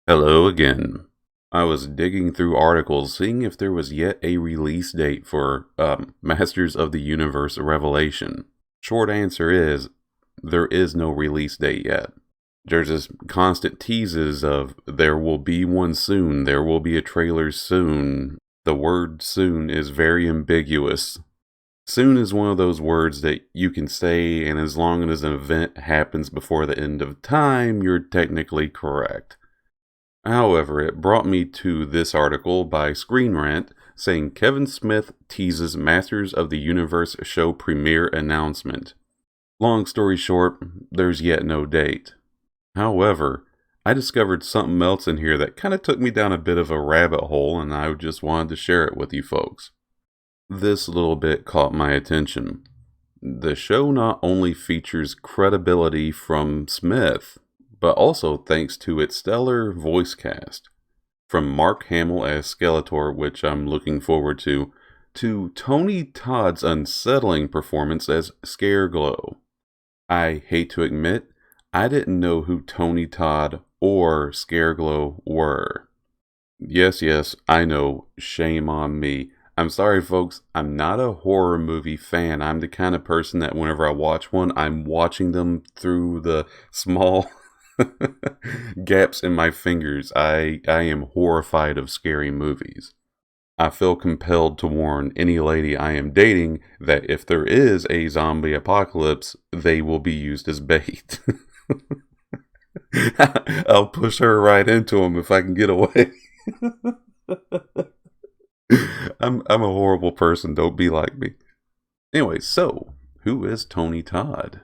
Hello again. I was digging through articles seeing if there was yet a release date for Masters of the Universe Revelation. Short answer is there is no release date yet. There's this constant teases of there will be one soon, there will be a trailer soon. The word soon is very ambiguous. Soon is one of those words that you can say, and as long as an event happens before the end of time, you're technically correct. However, it brought me to this article by Screen Rant saying Kevin Smith teases Masters of the Universe show premiere announcement. Long story short, there's yet no date. However, I discovered something else in here that kind of took me down a bit of a rabbit hole, and I just wanted to share it with you folks. This little bit caught my attention. The show not only features credibility from Smith, but also thanks to its stellar voice cast. From Mark Hamill as Skeletor, which I'm looking forward to Tony Todd's unsettling performance as Scareglow. I hate to admit, I didn't know who Tony Todd or Scareglow were. Yes, I know, shame on me. I'm sorry, folks, I'm not a horror movie fan. I'm the kind of person that whenever I watch one, I'm watching them through the small gaps in my fingers. I am horrified of scary movies. I feel compelled to warn any lady I am dating that if there is a zombie apocalypse, they will be used as bait. I'll push her right into them if I can get away. I'm a horrible person. Don't be like me. Anyway, so who is Tony Todd?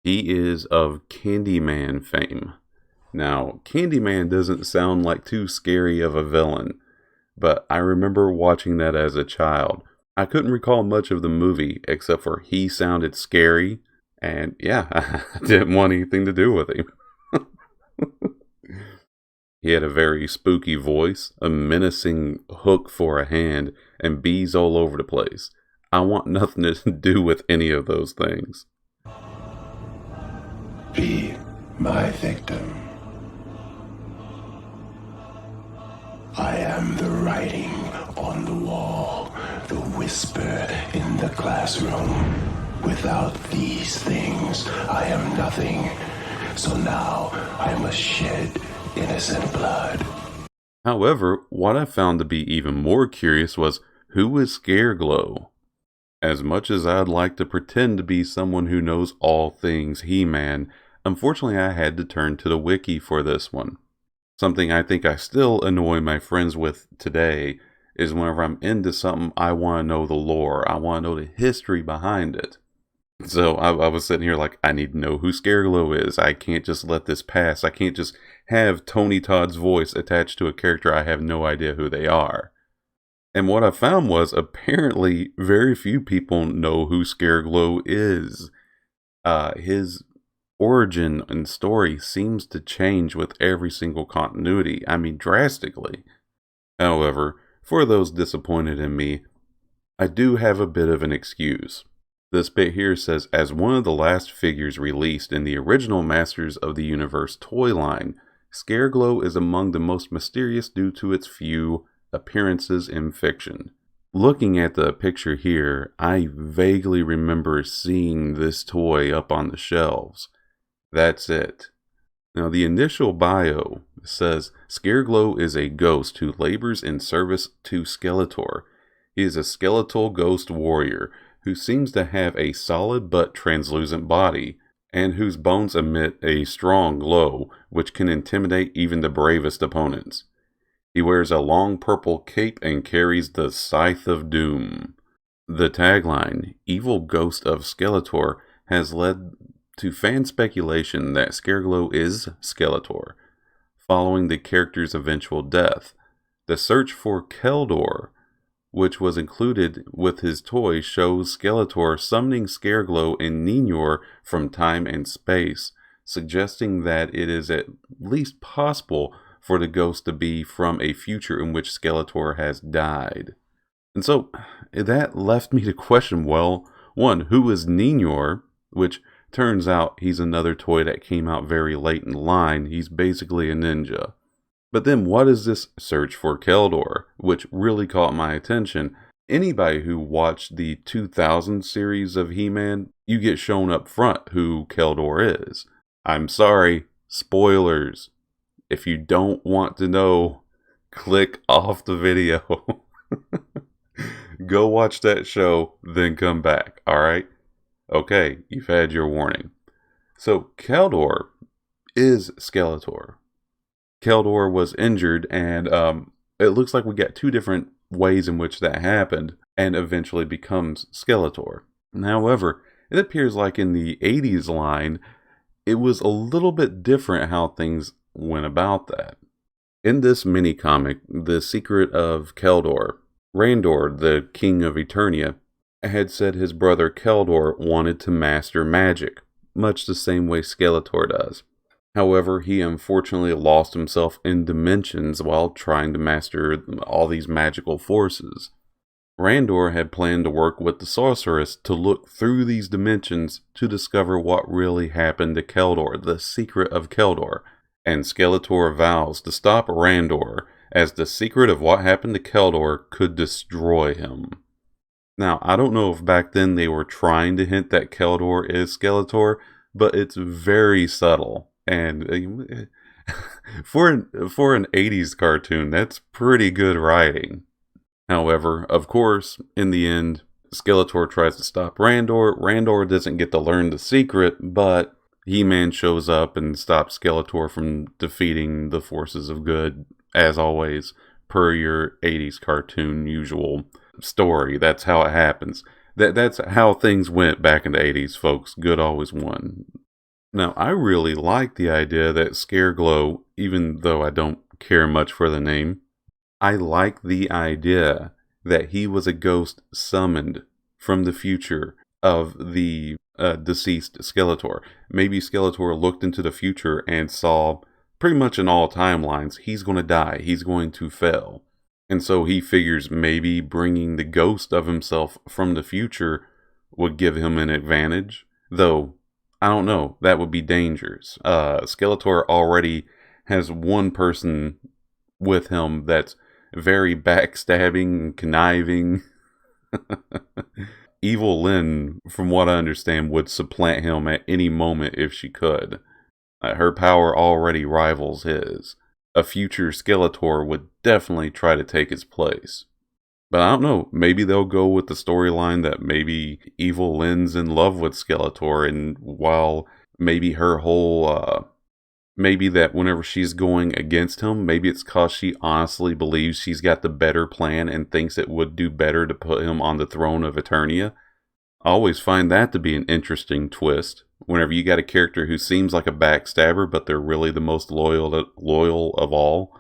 He is of Candyman fame. Now, Candyman doesn't sound like too scary of a villain, but I remember watching that as a child. I couldn't recall much of the movie except for he sounded scary, and yeah, I didn't want anything to do with him. He had a very spooky voice, a menacing hook for a hand, and bees all over the place. I want nothing to do with any of those things. Be my victim. I am the writing on the wall, the whisper in the classroom. Without these things, I am nothing. So now I must shed innocent blood. However, what I found to be even more curious was, who is Scareglow? As much as I'd like to pretend to be someone who knows all things He-Man, unfortunately I had to turn to the wiki for this one. Something I think I still annoy my friends with today is whenever I'm into something, I want to know the lore. I want to know the history behind it. So I was sitting here like, I need to know who Scareglow is. I can't just let this pass. I can't just have Tony Todd's voice attached to a character I have no idea who they are. And what I found was apparently very few people know who Scareglow is. His origin and story seems to change with every single continuity. I mean, drastically. However, for those disappointed in me, I do have a bit of an excuse. This bit here says, as one of the last figures released in the original Masters of the Universe toy line, Scareglow is among the most mysterious due to its few appearances in fiction. Looking at the picture here, I vaguely remember seeing this toy up on the shelves. That's it. Now, the initial bio says, Scareglow is a ghost who labors in service to Skeletor. He is a skeletal ghost warrior who seems to have a solid but translucent body, and whose bones emit a strong glow, which can intimidate even the bravest opponents. He wears a long purple cape and carries the Scythe of Doom. The tagline, Evil Ghost of Skeletor, has led to fan speculation that Scareglow is Skeletor, following the character's eventual death. The search for Keldor, which was included with his toy, shows Skeletor summoning Scareglow and Ninor from time and space, suggesting that it is at least possible for the ghost to be from a future in which Skeletor has died. And so, that left me to question, well, one, who is Ninor? Which turns out he's another toy that came out very late in the line. He's basically a ninja. But then what is this search for Keldor, which really caught my attention? Anybody who watched the 2000 series of He-Man, you get shown up front who Keldor is. I'm sorry, spoilers. If you don't want to know, click off the video. Go watch that show, then come back, alright? Okay, you've had your warning. So, Keldor is Skeletor. Keldor was injured, and it looks like we got two different ways in which that happened, and eventually becomes Skeletor. However, it appears like in the 80s line, it was a little bit different how things went about that. In this mini-comic, The Secret of Keldor, Randor, the King of Eternia, had said his brother Keldor wanted to master magic, much the same way Skeletor does. However, he unfortunately lost himself in dimensions while trying to master all these magical forces. Randor had planned to work with the sorceress to look through these dimensions to discover what really happened to Keldor, the Secret of Keldor, and Skeletor vows to stop Randor, as the secret of what happened to Keldor could destroy him. Now, I don't know if back then they were trying to hint that Keldor is Skeletor, but it's very subtle. And for an 80s cartoon, that's pretty good writing. However, of course, in the end, Skeletor tries to stop Randor. Randor doesn't get to learn the secret, but He-Man shows up and stops Skeletor from defeating the forces of good, as always, per your 80s cartoon usual story. That's how it happens. That's how things went back in the 80s, folks. Good always won. Now, I really like the idea that Scareglow, even though I don't care much for the name, I like the idea that he was a ghost summoned from the future of the deceased Skeletor. Maybe Skeletor looked into the future and saw, pretty much in all timelines, he's going to die, he's going to fail. And so he figures maybe bringing the ghost of himself from the future would give him an advantage. Though, I don't know, that would be dangerous. Skeletor already has one person with him that's very backstabbing and conniving. Evil Lyn, from what I understand, would supplant him at any moment if she could. Her power already rivals his. A future Skeletor would definitely try to take his place. But I don't know, maybe they'll go with the storyline that maybe Evil Lyn's in love with Skeletor, and while maybe her whole, maybe that whenever she's going against him, maybe it's cause she honestly believes she's got the better plan and thinks it would do better to put him on the throne of Eternia. I always find that to be an interesting twist. Whenever you got a character who seems like a backstabber, but they're really the most loyal of all.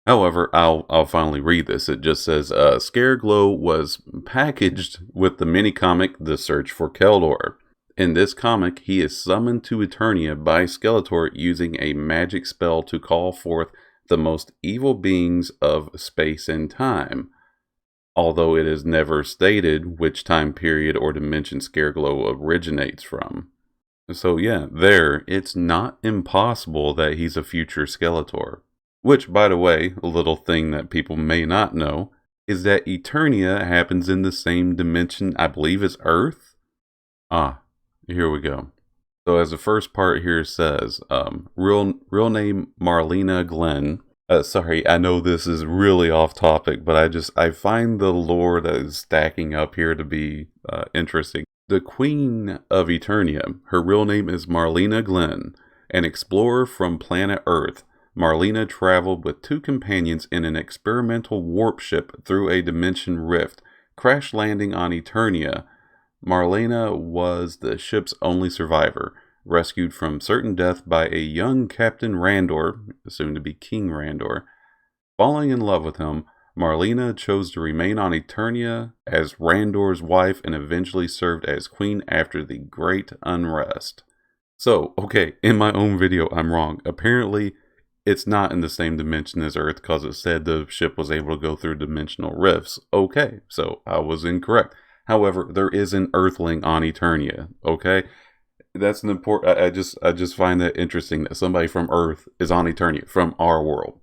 However, I'll finally read this. It just says, Scareglow was packaged with the mini-comic The Search for Keldor. In this comic, he is summoned to Eternia by Skeletor using a magic spell to call forth the most evil beings of space and time. Although it is never stated which time period or dimension Scareglow originates from. So yeah, it's not impossible that he's a future Skeletor. Which, by the way, a little thing that people may not know, is that Eternia happens in the same dimension, I believe, as Earth? Here we go. So as the first part here says, real name Marlena Glenn. Sorry, I know this is really off topic, but I find the lore that is stacking up here to be interesting. The Queen of Eternia, her real name is Marlena Glenn, an explorer from planet Earth. Marlena traveled with two companions in an experimental warp ship through a dimension rift, crash landing on Eternia. Marlena was the ship's only survivor, rescued from certain death by a young Captain Randor, assumed to be King Randor. Falling in love with him, Marlena chose to remain on Eternia as Randor's wife and eventually served as queen after the Great Unrest. So, okay, in my own video, I'm wrong. Apparently, it's not in the same dimension as Earth because it said the ship was able to go through dimensional rifts. Okay, so I was incorrect. However, there is an Earthling on Eternia, okay? That's an important... I just find that interesting that somebody from Earth is on Eternia, from our world.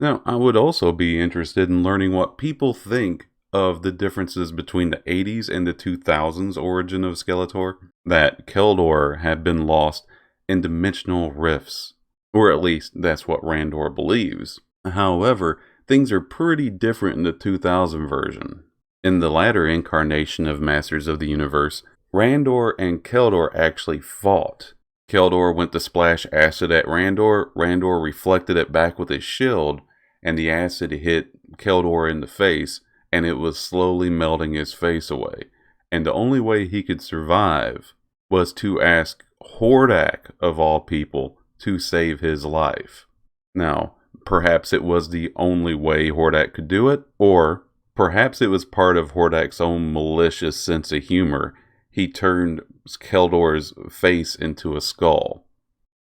Now, I would also be interested in learning what people think of the differences between the 80s and the 2000s origin of Skeletor, that Keldor had been lost in dimensional rifts, or at least that's what Randor believes. However, things are pretty different in the 2000 version. In the latter incarnation of Masters of the Universe, Randor and Keldor actually fought. Keldor went to splash acid at Randor, Randor reflected it back with his shield, and the acid hit Keldor in the face, and it was slowly melting his face away. And the only way he could survive was to ask Hordak, of all people, to save his life. Now, perhaps it was the only way Hordak could do it, or perhaps it was part of Hordak's own malicious sense of humor. He turned Keldor's face into a skull.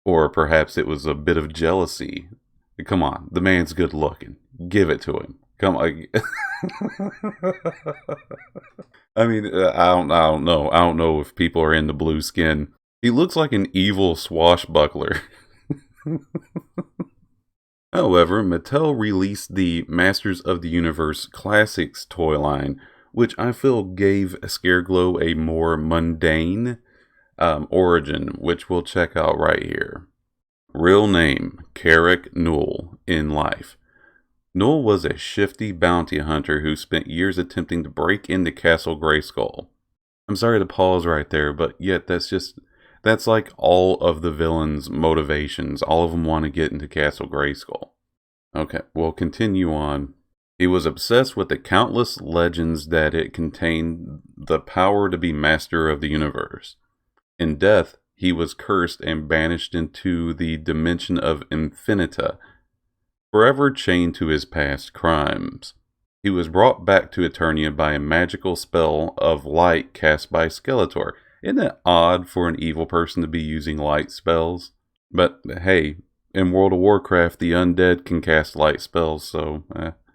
Or perhaps it was a bit of jealousy. Come on, the man's good looking. Give it to him. Come on. I mean, I don't know. I don't know if people are into blue skin. He looks like an evil swashbuckler. However, Mattel released the Masters of the Universe Classics toy line, which I feel gave Scareglow a more mundane origin, which we'll check out right here. Real name, Carrick Newell, in life. Newell was a shifty bounty hunter who spent years attempting to break into Castle Grayskull. I'm sorry to pause right there, but yet that's like all of the villains' motivations. All of them want to get into Castle Grayskull. Okay, we'll continue on. He was obsessed with the countless legends that it contained the power to be master of the universe. In death, he was cursed and banished into the dimension of Infinita, forever chained to his past crimes. He was brought back to Eternia by a magical spell of light cast by Skeletor. Isn't it odd for an evil person to be using light spells? But hey, in World of Warcraft, the undead can cast light spells, so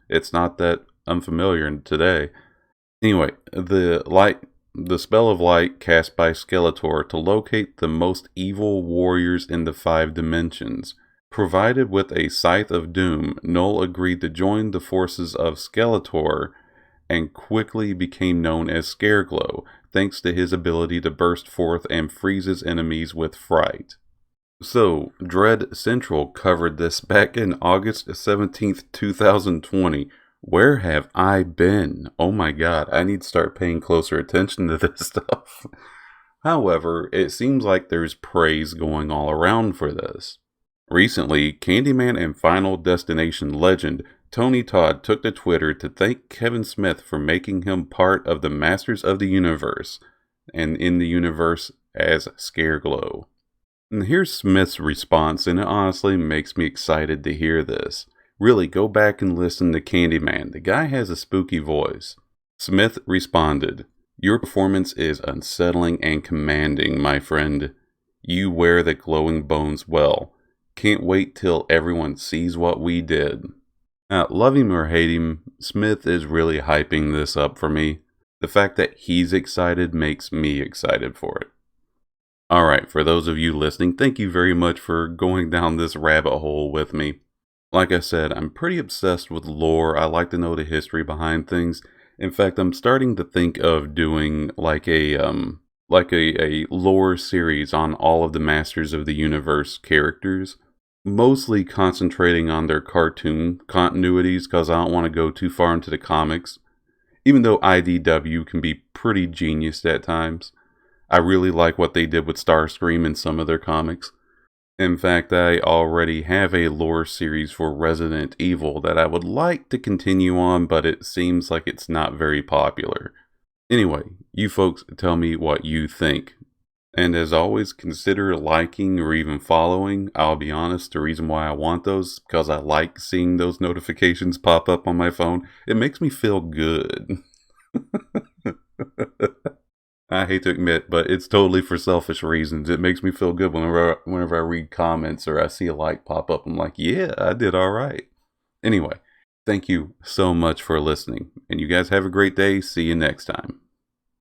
it's not that unfamiliar today. Anyway, the spell of light cast by Skeletor to locate the most evil warriors in the 5 dimensions. Provided with a Scythe of Doom, Null agreed to join the forces of Skeletor and quickly became known as Scareglow, thanks to his ability to burst forth and freeze his enemies with fright. So, Dread Central covered this back in August 17th, 2020. Where have I been? Oh my god, I need to start paying closer attention to this stuff. However, it seems like there's praise going all around for this. Recently, Candyman and Final Destination legend Tony Todd took to Twitter to thank Kevin Smith for making him part of the Masters of the Universe, and in the universe as Scareglow. And here's Smith's response, and it honestly makes me excited to hear this. Really, go back and listen to Candyman. The guy has a spooky voice. Smith responded, "Your performance is unsettling and commanding, my friend. You wear the glowing bones well. Can't wait till everyone sees what we did." Now, love him or hate him, Smith is really hyping this up for me. The fact that he's excited makes me excited for it. Alright, for those of you listening, thank you very much for going down this rabbit hole with me. Like I said, I'm pretty obsessed with lore. I like to know the history behind things. In fact, I'm starting to think of doing like a lore series on all of the Masters of the Universe characters. Mostly concentrating on their cartoon continuities because I don't want to go too far into the comics. Even though IDW can be pretty genius at times. I really like what they did with Starscream in some of their comics. In fact, I already have a lore series for Resident Evil that I would like to continue on, but it seems like it's not very popular. Anyway, you folks tell me what you think. And as always, consider liking or even following. I'll be honest, the reason why I want those is because I like seeing those notifications pop up on my phone. It makes me feel good. I hate to admit, but it's totally for selfish reasons. It makes me feel good whenever I read comments or I see a like pop up. I'm like, yeah, I did all right. Anyway, thank you so much for listening. And you guys have a great day. See you next time.